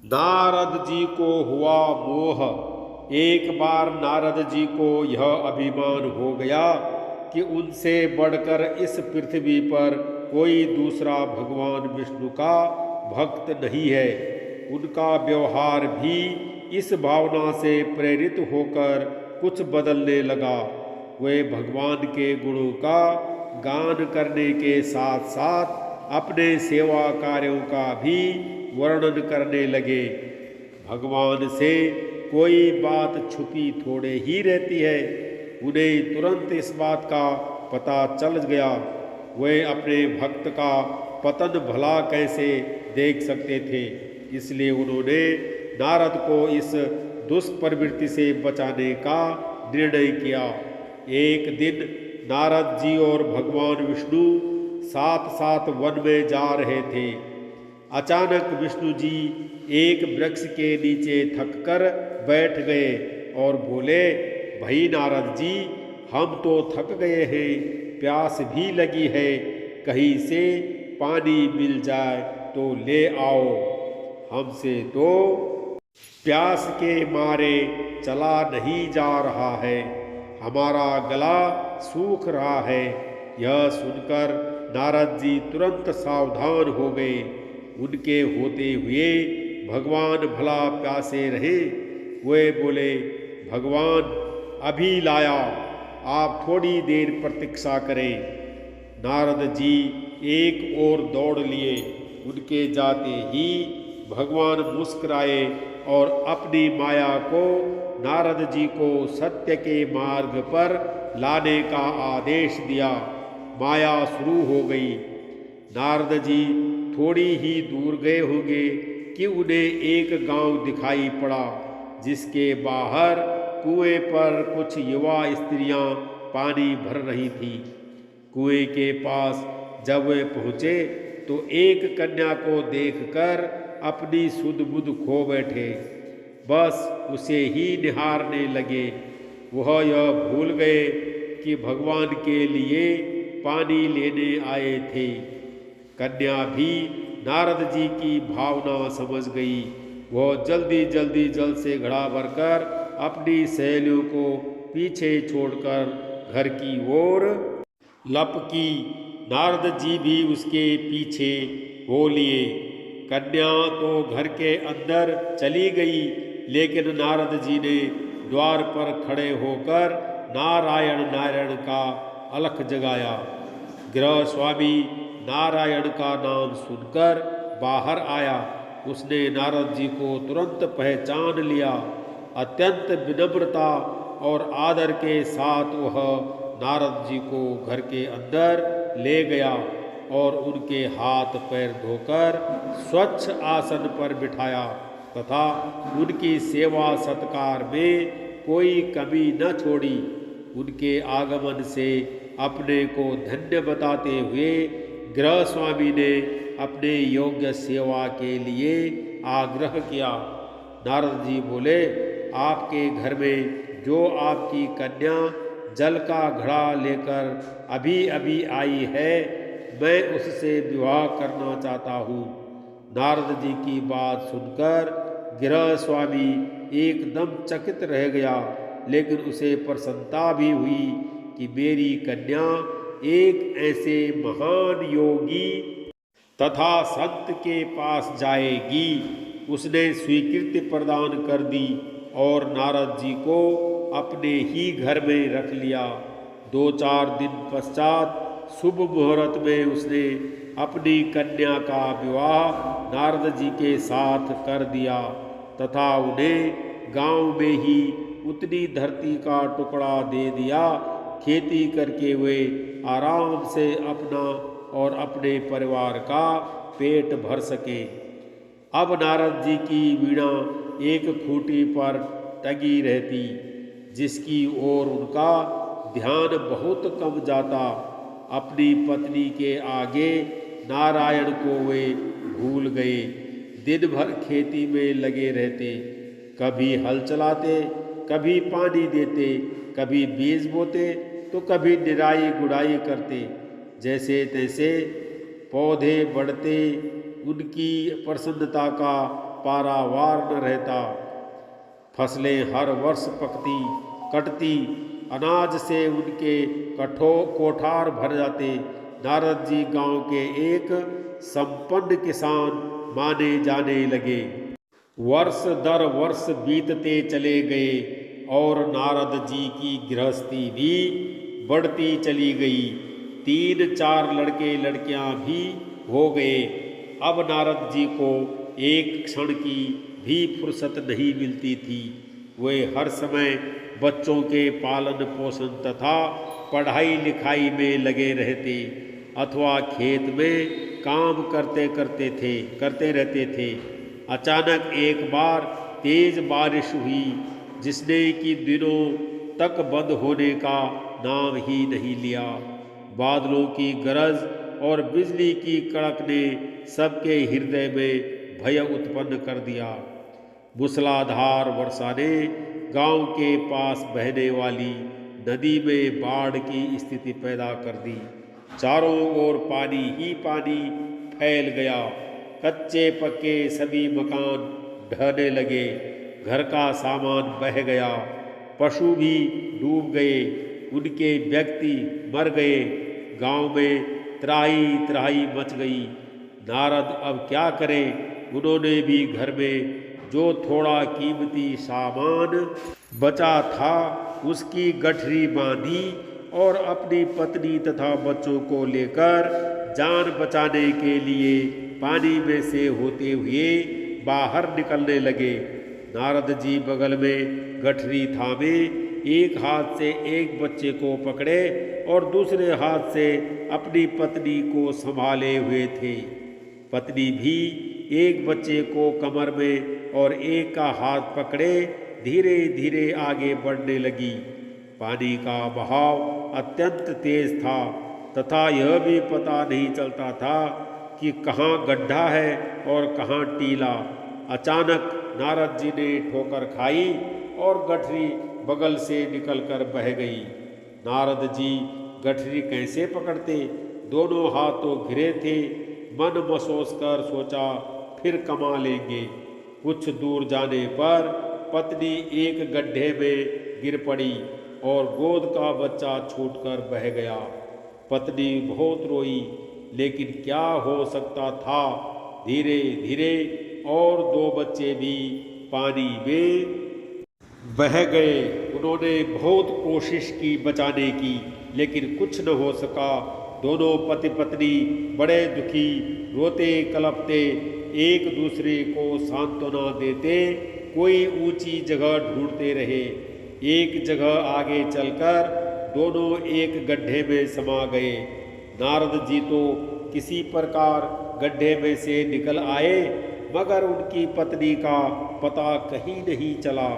नारद जी को हुआ मोह। एक बार नारद जी को यह अभिमान हो गया कि उनसे बढ़कर इस पृथ्वी पर कोई दूसरा भगवान विष्णु का भक्त नहीं है। उनका व्यवहार भी इस भावना से प्रेरित होकर कुछ बदलने लगा। वे भगवान के गुणों का गान करने के साथ साथ अपने सेवा कार्यों का भी वर्णन करने लगे। भगवान से कोई बात छुपी थोड़े ही रहती है, उन्हें तुरंत इस बात का पता चल गया। वे अपने भक्त का पतन भला कैसे देख सकते थे, इसलिए उन्होंने नारद को इस दुष्प्रवृत्ति से बचाने का निर्णय किया। एक दिन नारद जी और भगवान विष्णु साथ साथ वन में जा रहे थे। अचानक विष्णु जी एक वृक्ष के नीचे थककर बैठ गए और बोले, भाई नारद जी, हम तो थक गए हैं, प्यास भी लगी है, कहीं से पानी मिल जाए तो ले आओ। हमसे तो प्यास के मारे चला नहीं जा रहा है, हमारा गला सूख रहा है। यह सुनकर नारद जी तुरंत सावधान हो गए। उनके होते हुए भगवान भला प्यासे रहे। वे बोले, भगवान अभी लाया, आप थोड़ी देर प्रतीक्षा करें। नारद जी एक ओर दौड़ लिए। उनके जाते ही भगवान मुस्कुराए और अपनी माया को नारद जी को सत्य के मार्ग पर लाने का आदेश दिया। माया शुरू हो गई। नारद जी थोड़ी ही दूर गए होंगे कि उन्हें एक गांव दिखाई पड़ा, जिसके बाहर कुएं पर कुछ युवा स्त्रियां पानी भर रही थीं। कुएं के पास जब वे पहुंचे तो एक कन्या को देखकर अपनी सुध बुध खो बैठे, बस उसे ही निहारने लगे। वह यह भूल गए कि भगवान के लिए पानी लेने आए थे। कन्या भी नारद जी की भावना समझ गई। वह जल्दी जल्दी जल से घड़ा भरकर अपनी सहेलियों को पीछे छोड़कर घर की ओर लपकी। नारद जी भी उसके पीछे हो लिए। कन्या तो घर के अंदर चली गई, लेकिन नारद जी ने द्वार पर खड़े होकर नारायण नारायण का अलख जगाया। गृह स्वामी नारायण का नाम सुनकर बाहर आया। उसने नारद जी को तुरंत पहचान लिया। अत्यंत विनम्रता और आदर के साथ वह नारद जी को घर के अंदर ले गया और उनके हाथ पैर धोकर स्वच्छ आसन पर बिठाया तथा उनकी सेवा सत्कार में कोई कमी न छोड़ी। उनके आगमन से अपने को धन्य बताते हुए गृह स्वामी ने अपने योग्य सेवा के लिए आग्रह किया। नारद जी बोले, आपके घर में जो आपकी कन्या जल का घड़ा लेकर अभी अभी आई है, मैं उससे विवाह करना चाहता हूँ। नारद जी की बात सुनकर गृह स्वामी एकदम चकित रह गया, लेकिन उसे प्रसन्नता भी हुई कि मेरी कन्या एक ऐसे महान योगी तथा संत के पास जाएगी। उसने स्वीकृति प्रदान कर दी और नारद जी को अपने ही घर में रख लिया। 2-4 दिन पश्चात शुभ मुहूर्त में उसने अपनी कन्या का विवाह नारद जी के साथ कर दिया तथा उन्हें गांव में ही उतनी धरती का टुकड़ा दे दिया। खेती करके वे आराम से अपना और अपने परिवार का पेट भर सके। अब नारद जी की वीणा एक खूंटी पर टंगी रहती, जिसकी ओर उनका ध्यान बहुत कम जाता। अपनी पत्नी के आगे नारायण को वे भूल गए। दिन भर खेती में लगे रहते, कभी हल चलाते, कभी पानी देते, कभी बीज बोते तो कभी निराई गुड़ाई करते। जैसे तैसे पौधे बढ़ते, उनकी प्रसन्नता का पारावार न रहता। फसलें हर वर्ष पकती कटती, अनाज से उनके कोठार भर जाते। नारद जी गांव के एक संपन्न किसान माने जाने लगे। वर्ष दर वर्ष बीतते चले गए और नारद जी की गृहस्थी भी बढ़ती चली गई। 3-4 लड़के लड़कियां भी हो गए। अब नारद जी को एक क्षण की भी फुर्सत नहीं मिलती थी। वे हर समय बच्चों के पालन पोषण तथा पढ़ाई लिखाई में लगे रहते अथवा खेत में काम करते रहते थे। अचानक एक बार तेज बारिश हुई, जिसने कि दिनों तक बंद होने का नाम ही नहीं लिया। बादलों की गरज और बिजली की कड़क ने सबके हृदय में भय उत्पन्न कर दिया। मूसलाधार वर्षा ने गांव के पास बहने वाली नदी में बाढ़ की स्थिति पैदा कर दी। चारों ओर पानी ही पानी फैल गया। कच्चे पक्के सभी मकान ढहने लगे। घर का सामान बह गया। पशु भी डूब गए। उनके व्यक्ति मर गए। गांव में त्राही त्राही मच गई। नारद अब क्या करें। उन्होंने भी घर में जो थोड़ा कीमती सामान बचा था उसकी गठरी बांधी और अपनी पत्नी तथा बच्चों को लेकर जान बचाने के लिए पानी में से होते हुए बाहर निकलने लगे। नारद जी बगल में गठरी थामे एक हाथ से एक बच्चे को पकड़े और दूसरे हाथ से अपनी पत्नी को संभाले हुए थे। पत्नी भी एक बच्चे को कमर में और एक का हाथ पकड़े धीरे धीरे आगे बढ़ने लगी। पानी का बहाव अत्यंत तेज था तथा यह भी पता नहीं चलता था कि कहाँ गड्ढा है और कहाँ टीला। अचानक नारद जी ने ठोकर खाई और गठरी बगल से निकलकर बह गई। नारद जी गठरी कैसे पकड़ते। दोनों हाथ तो घिरे थे। मन मसोस कर सोचा फिर कमा लेंगे। कुछ दूर जाने पर पत्नी एक गड्ढे में गिर पड़ी और गोद का बच्चा छूटकर बह गया। पत्नी बहुत रोई, लेकिन क्या हो सकता था। धीरे धीरे और 2 बच्चे भी पानी में बह गए। उन्होंने बहुत कोशिश की बचाने की, लेकिन कुछ न हो सका। दोनों पति पत्नी बड़े दुखी रोते कलपते एक दूसरे को सांत्वना देते कोई ऊंची जगह ढूंढते रहे। एक जगह आगे चलकर दोनों एक गड्ढे में समा गए। नारद जी तो किसी प्रकार गड्ढे में से निकल आए, मगर उनकी पत्नी का पता कहीं नहीं चला।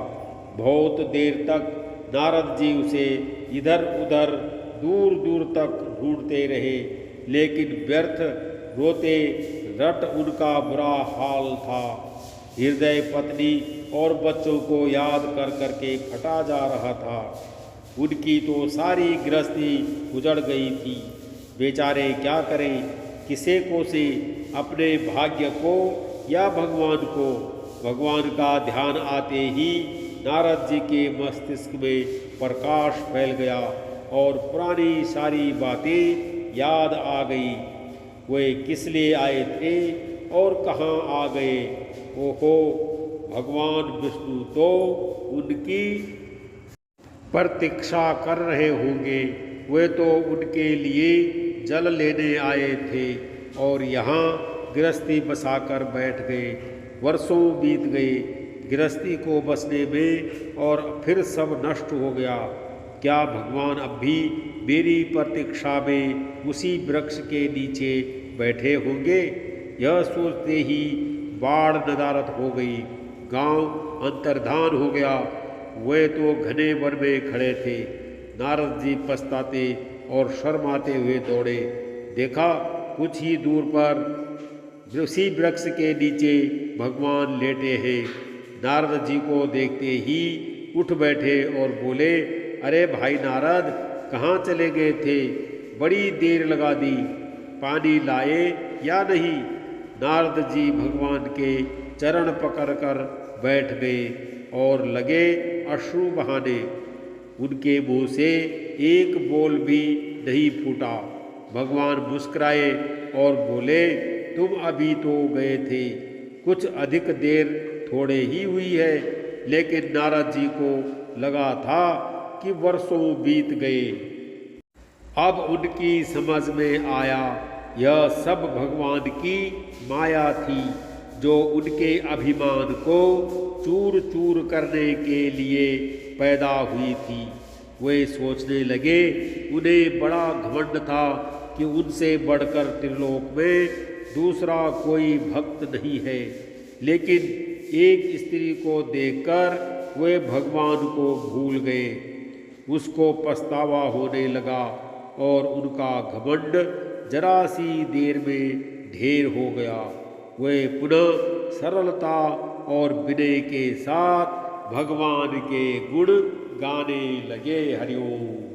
बहुत देर तक नारद जी उसे इधर उधर दूर दूर तक ढूंढते रहे, लेकिन व्यर्थ। रोते रट उनका बुरा हाल था। हृदय पत्नी और बच्चों को याद कर करके फटा जा रहा था। उनकी तो सारी गृहस्थी उजड़ गई थी। बेचारे क्या करें, किसे कोसे, अपने भाग्य को या भगवान को। भगवान का ध्यान आते ही नारद जी के मस्तिष्क में प्रकाश फैल गया और पुरानी सारी बातें याद आ गई। वे किस लिए आए थे और कहाँ आ गए। ओहो, भगवान विष्णु तो उनकी प्रतीक्षा कर रहे होंगे। वे तो उनके लिए जल लेने आए थे और यहाँ गृहस्थी बसाकर बैठ गए। वर्षों बीत गए गृहस्थी को बसने में और फिर सब नष्ट हो गया। क्या भगवान अब भी मेरी प्रतीक्षा में उसी वृक्ष के नीचे बैठे होंगे। यह सोचते ही बाढ़ नदारद हो गई। गांव अंतर्धान हो गया। वे तो घने वन में खड़े थे। नारद जी पछताते और शर्माते हुए दौड़े। देखा कुछ ही दूर पर उसी वृक्ष के नीचे भगवान लेटे हैं। नारद जी को देखते ही उठ बैठे और बोले, अरे भाई नारद, कहाँ चले गए थे। बड़ी देर लगा दी, पानी लाए या नहीं। नारद जी भगवान के चरण पकड़कर बैठ गए और लगे अश्रु बहाने। उनके मुंह से एक बोल भी नहीं फूटा। भगवान मुस्कुराए और बोले, तुम अभी तो गए थे, कुछ अधिक देर थोड़े ही हुई है। लेकिन नारद जी को लगा था कि वर्षों बीत गए। अब उनकी समझ में आया यह सब भगवान की माया थी, जो उनके अभिमान को चूर चूर करने के लिए पैदा हुई थी। वे सोचने लगे उन्हें बड़ा घमंड था कि उनसे बढ़कर त्रिलोक में दूसरा कोई भक्त नहीं है। लेकिन एक स्त्री को देखकर वे भगवान को भूल गए। उसको पछतावा होने लगा और उनका घमंड जरा सी देर में ढेर हो गया। वे पुनः सरलता और विनय के साथ भगवान के गुण गाने लगे। हरिओम।